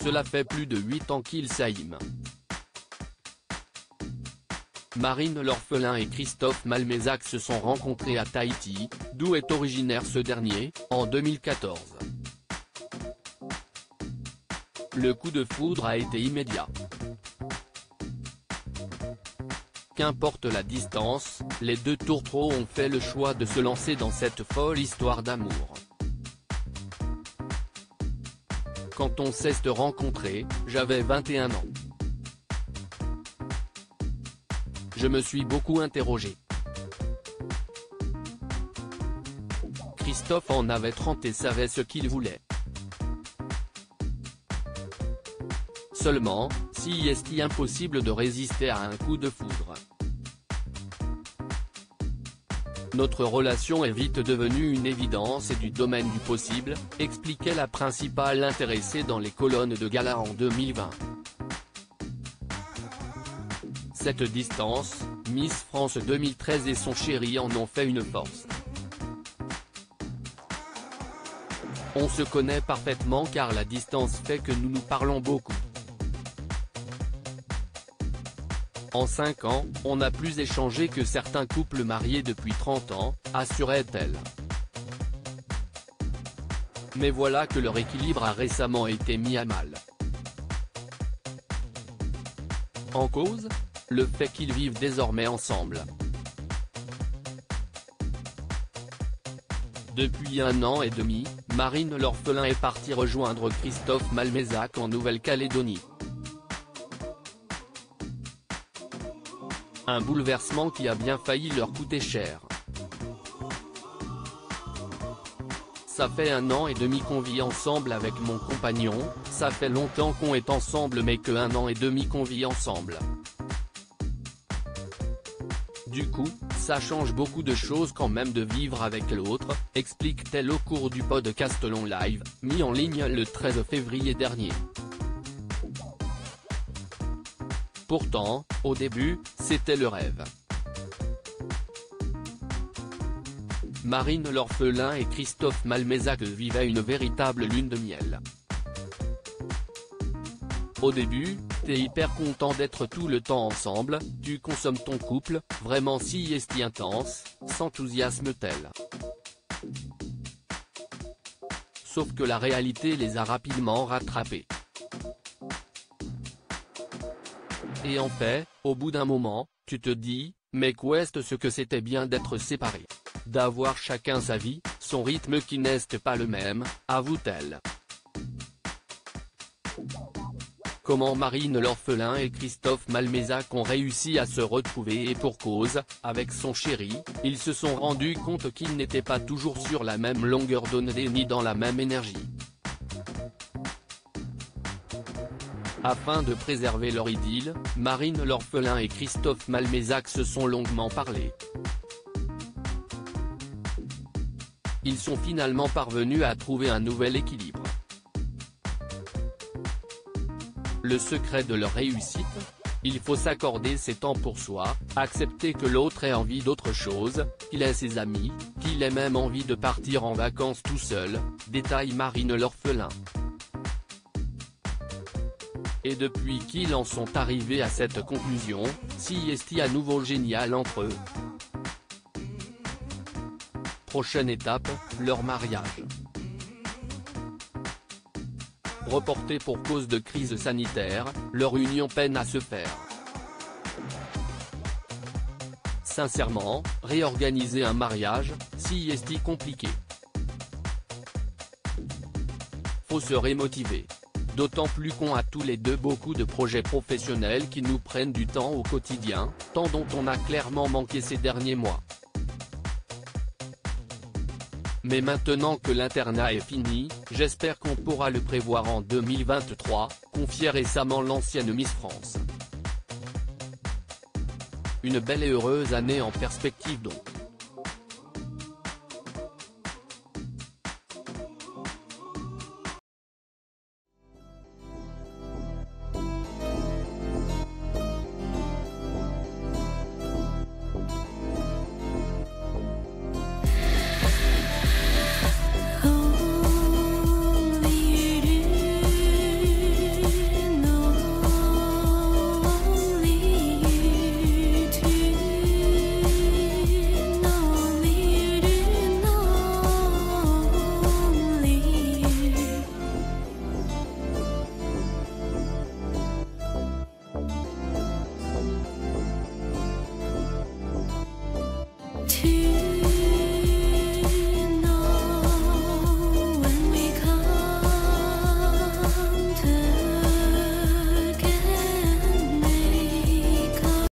cela fait plus de 8 ans qu'ils s'aiment. Marine l'orphelin et Christophe Malmézac se sont rencontrés à Tahiti, d'où est originaire ce dernier, en 2014. Le coup de foudre a été immédiat. Qu'importe la distance, les deux tourtereaux ont fait le choix de se lancer dans cette folle histoire d'amour. Quand on s'est rencontrés, j'avais 21 ans. Je me suis beaucoup interrogé. Christophe en avait 30 et savait ce qu'il voulait. Seulement, si est-il impossible de résister à un coup de foudre. Notre relation est vite devenue une évidence et du domaine du possible, expliquait la principale intéressée dans les colonnes de Gala en 2020. Cette distance, Miss France 2013 et son chéri en ont fait une force. On se connaît parfaitement car la distance fait que nous nous parlons beaucoup. En 5 ans, on a plus échangé que certains couples mariés depuis 30 ans, assurait-elle. Mais voilà que leur équilibre a récemment été mis à mal. En cause ? Le fait qu'ils vivent désormais ensemble. Depuis 1 an et demi, Marine l'orphelin est partie rejoindre Christophe Malmézac en Nouvelle-Calédonie. Un bouleversement qui a bien failli leur coûter cher. Ça fait 1 an et demi qu'on vit ensemble avec mon compagnon, ça fait longtemps qu'on est ensemble mais que 1 an et demi qu'on vit ensemble. Du coup, ça change beaucoup de choses quand même de vivre avec l'autre, explique-t-elle au cours du podcast Long Live, mis en ligne le 13 février dernier. Pourtant, au début, c'était le rêve. Marine l'orphelin et Christophe Malmézac vivaient une véritable lune de miel. Au début, t'es hyper content d'être tout le temps ensemble, tu consommes ton couple, vraiment si est-il intense, s'enthousiasme-t-elle. Sauf que la réalité les a rapidement rattrapés. Et en fait, au bout d'un moment, tu te dis, mais qu'est-ce que c'était bien d'être séparés. D'avoir chacun sa vie, son rythme qui n'est pas le même, avoue-t-elle. Comment Marine l'orphelin et Christophe Malmézac ont réussi à se retrouver et pour cause, avec son chéri, ils se sont rendus compte qu'ils n'étaient pas toujours sur la même longueur d'onde ni dans la même énergie. Afin de préserver leur idylle, Marine l'orphelin et Christophe Malmézac se sont longuement parlé. Ils sont finalement parvenus à trouver un nouvel équilibre. Le secret de leur réussite ? Il faut s'accorder ses temps pour soi, accepter que l'autre ait envie d'autre chose, qu'il ait ses amis, qu'il ait même envie de partir en vacances tout seul, détaille Marine l'orphelin. Et depuis qu'ils en sont arrivés à cette conclusion, si est-il à nouveau génial entre eux. Prochaine étape, leur mariage. Reporté pour cause de crise sanitaire, leur union peine à se faire. Sincèrement, réorganiser un mariage, si est-il compliqué. Faut se rémotiver. D'autant plus qu'on a tous les deux beaucoup de projets professionnels qui nous prennent du temps au quotidien, temps dont on a clairement manqué ces derniers mois. Mais maintenant que l'internat est fini, j'espère qu'on pourra le prévoir en 2023, confiait récemment l'ancienne Miss France. Une belle et heureuse année en perspective donc.